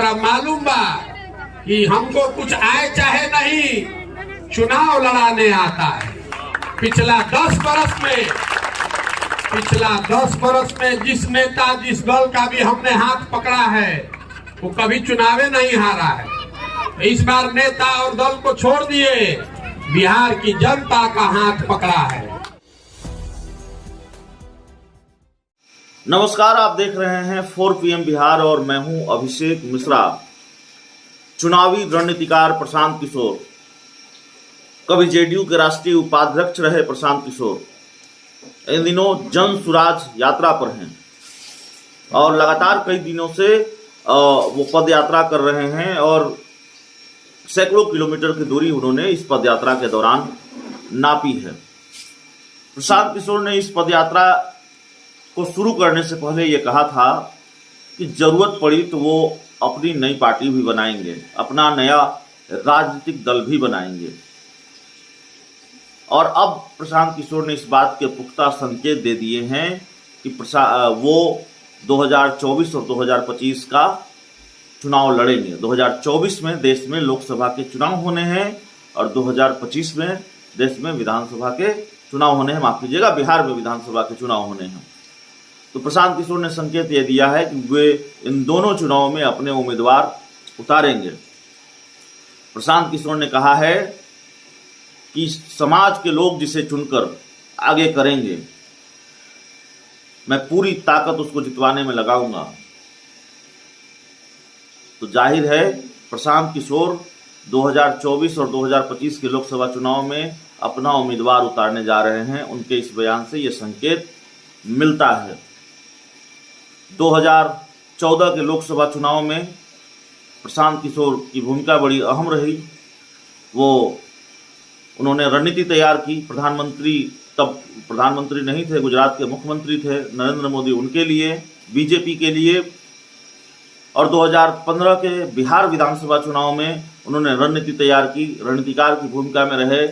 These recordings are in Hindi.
मालूम बा कि हमको कुछ आए चाहे नहीं, चुनाव लड़ाने आता है। पिछला 10 बरस में जिस नेता जिस दल का भी हमने हाथ पकड़ा है वो कभी चुनावे नहीं हारा है। इस बार नेता और दल को छोड़ दिए, बिहार की जनता का हाथ पकड़ा है। नमस्कार, आप देख रहे हैं 4 PM बिहार और मैं हूं अभिषेक मिश्रा। चुनावी रणनीतिकार प्रशांत किशोर, कभी जेडीयू के राष्ट्रीय उपाध्यक्ष रहे प्रशांत किशोर, इन दिनों जन सुराज यात्रा पर हैं और लगातार कई दिनों से वो पद यात्रा कर रहे हैं और सैकड़ों किलोमीटर की दूरी उन्होंने इस पद यात्रा के दौरान नापी है। प्रशांत किशोर ने इस पद यात्रा को शुरू करने से पहले ये कहा था कि जरूरत पड़ी तो वो अपनी नई पार्टी भी बनाएंगे, अपना नया राजनीतिक दल भी बनाएंगे। और अब प्रशांत किशोर ने इस बात के पुख्ता संकेत दे दिए हैं कि वो 2024 और 2025 का चुनाव लड़ेंगे। 2024 में देश में लोकसभा के चुनाव होने हैं और 2025 में देश में विधानसभा के चुनाव होने हैं, माफ कीजिएगा, बिहार में विधानसभा के चुनाव होने हैं। तो प्रशांत किशोर ने संकेत यह दिया है कि वे इन दोनों चुनावों में अपने उम्मीदवार उतारेंगे। प्रशांत किशोर ने कहा है कि समाज के लोग जिसे चुनकर आगे करेंगे, मैं पूरी ताकत उसको जितवाने में लगाऊंगा। तो जाहिर है प्रशांत किशोर 2024 और 2025 के लोकसभा चुनाव में अपना उम्मीदवार उतारने जा रहे हैं। उनके इस बयान से यह संकेत मिलता है। 2014 के लोकसभा चुनाव में प्रशांत किशोर की भूमिका बड़ी अहम रही। उन्होंने रणनीति तैयार की। तब प्रधानमंत्री नहीं थे, गुजरात के मुख्यमंत्री थे नरेंद्र मोदी, उनके लिए, बीजेपी के लिए। और 2015 के बिहार विधानसभा चुनाव में उन्होंने रणनीति तैयार की। रणनीतिकार की भूमिका में रहे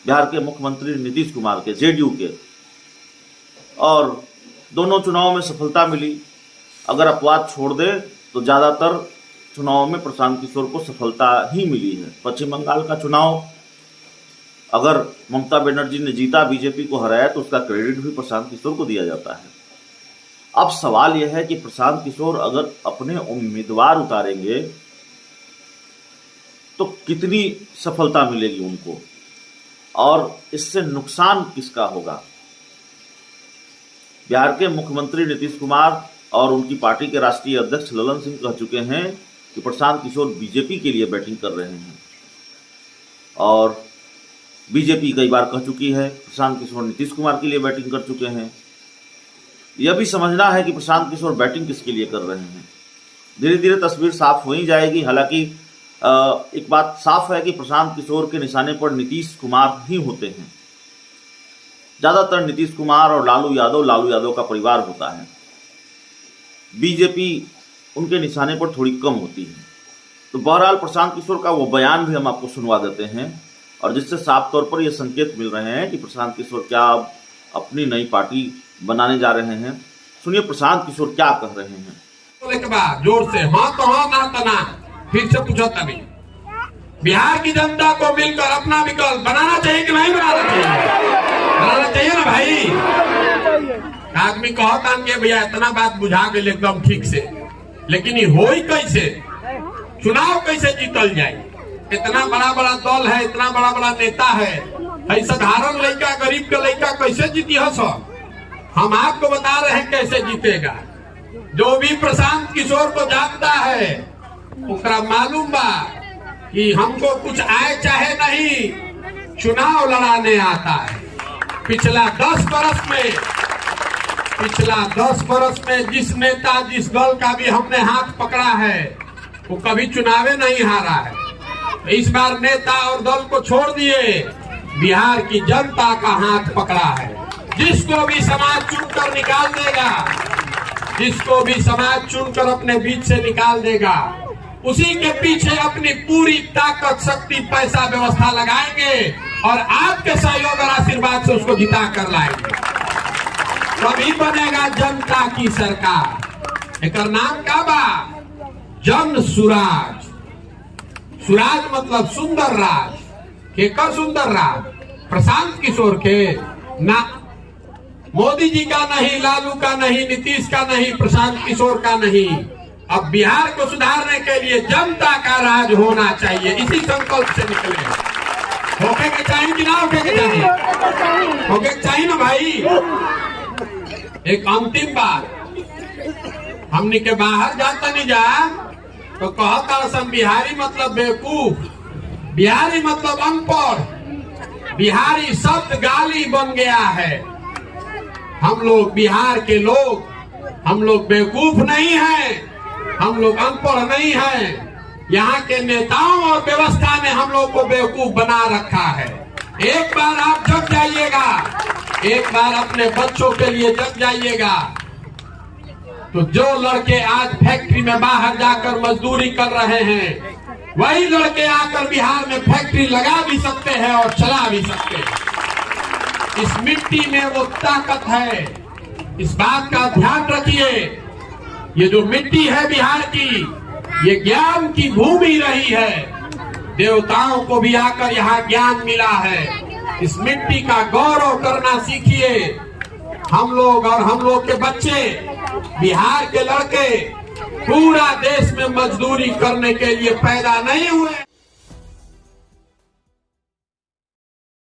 बिहार के मुख्यमंत्री नीतीश कुमार के, जेडीयू के, और दोनों चुनावों में सफलता मिली। अगर अपवाद छोड़ दे तो ज़्यादातर चुनावों में प्रशांत किशोर को सफलता ही मिली है। पश्चिम बंगाल का चुनाव अगर ममता बनर्जी ने जीता, बीजेपी को हराया, तो उसका क्रेडिट भी प्रशांत किशोर को दिया जाता है। अब सवाल यह है कि प्रशांत किशोर अगर अपने उम्मीदवार उतारेंगे तो कितनी सफलता मिलेगी उनको और इससे नुकसान किसका होगा। बिहार के मुख्यमंत्री नीतीश कुमार और उनकी पार्टी के राष्ट्रीय अध्यक्ष ललन सिंह कह चुके हैं कि प्रशांत किशोर बीजेपी के लिए बैटिंग कर रहे हैं और बीजेपी कई बार कह चुकी है प्रशांत किशोर नीतीश कुमार के लिए बैटिंग कर चुके हैं। यह भी समझना है कि प्रशांत किशोर बैटिंग किसके लिए कर रहे हैं। धीरे धीरे तस्वीर साफ हो ही जाएगी। हालांकि एक बात साफ है कि प्रशांत किशोर के निशाने पर नीतीश कुमार ही होते हैं। ज़्यादातर नीतीश कुमार और लालू यादव का परिवार होता है। बीजेपी उनके निशाने पर थोड़ी कम होती है। तो बहरहाल प्रशांत किशोर का वो बयान भी हम आपको सुनवा देते हैं और जिससे साफ तौर पर ये संकेत मिल रहे हैं कि प्रशांत किशोर क्या अब अपनी नई पार्टी बनाने जा रहे हैं। सुनिए प्रशांत किशोर क्या कह रहे हैं। जोर से हाँ तो हाँ, ना तो ना। फिर से पूछो तभी बिहार की जनता को मिलकर अपना विकल्प बनाना चाहिए कि नहीं बनाना चाहिए? बनाना चाहिए ना भाई। आदमी कहता है भैया इतना बात बुझा गए एकदम ठीक से, लेकिन ये हो ही कैसे? चुनाव कैसे जीतल जाए? इतना बड़ा बड़ा दल है, इतना बड़ा बड़ा नेता है, साधारण लड़का, गरीब का लड़का कैसे जीती है सब? हम आपको बता रहे हैं कैसे जीतेगा। जो भी प्रशांत किशोर को जानता है उसका मालूम बा कि हमको कुछ आए चाहे नहीं, चुनाव लड़ाने आता है। पिछला 10 बरस में जिस नेता जिस दल का भी हमने हाथ पकड़ा है वो कभी चुनावे नहीं हारा है। इस बार नेता और दल को छोड़ दिए, बिहार की जनता का हाथ पकड़ा है। जिसको भी समाज चुनकर निकाल देगा, जिसको भी समाज चुनकर अपने बीच से निकाल देगा, उसी के पीछे अपनी पूरी ताकत, शक्ति, पैसा, व्यवस्था लगाएंगे और आपके सहयोग और आशीर्वाद से उसको जिता कर लाएंगे। तभी बनेगा जनता की सरकार। एक नाम का बा जन सुराज, सुराज मतलब सुंदर राज, केकर सुंदर राज, प्रशांत किशोर के ना, मोदी जी का नहीं, लालू का नहीं, नीतीश का नहीं, प्रशांत किशोर का नहीं। अब बिहार को सुधारने के लिए जनता का राज होना चाहिए, इसी संकल्प से निकले। होके के चाहिए कि ना होके के चाहिए? होके के चाहिए ना भाई। एक अंतिम बात, हमने के बाहर जाता नहीं जा तो कहता सब बिहारी मतलब बेवकूफ, बिहारी मतलब अनपढ़, बिहारी शब्द गाली बन गया है। हम लोग बिहार के लोग, हम लोग बेवकूफ नहीं हैं, हम लोग अनपढ़ नहीं हैं। यहाँ के नेताओं और व्यवस्था ने हम लोग को बेवकूफ बना रखा है। एक बार आप जग जाइएगा, एक बार अपने बच्चों के लिए जग जाइएगा, तो जो लड़के आज फैक्ट्री में बाहर जाकर मजदूरी कर रहे हैं, वही लड़के आकर बिहार में फैक्ट्री लगा भी सकते हैं और चला भी सकते हैं। इस मिट्टी में वो ताकत है, इस बात का ध्यान रखिए। ये जो मिट्टी है बिहार की, ये ज्ञान की भूमि रही है, देवताओं को भी आकर यहाँ ज्ञान मिला है। इस मिट्टी का गौरव करना सीखिए। हम लोग और हम लोग के बच्चे, बिहार के लड़के पूरा देश में मजदूरी करने के लिए पैदा नहीं हुए।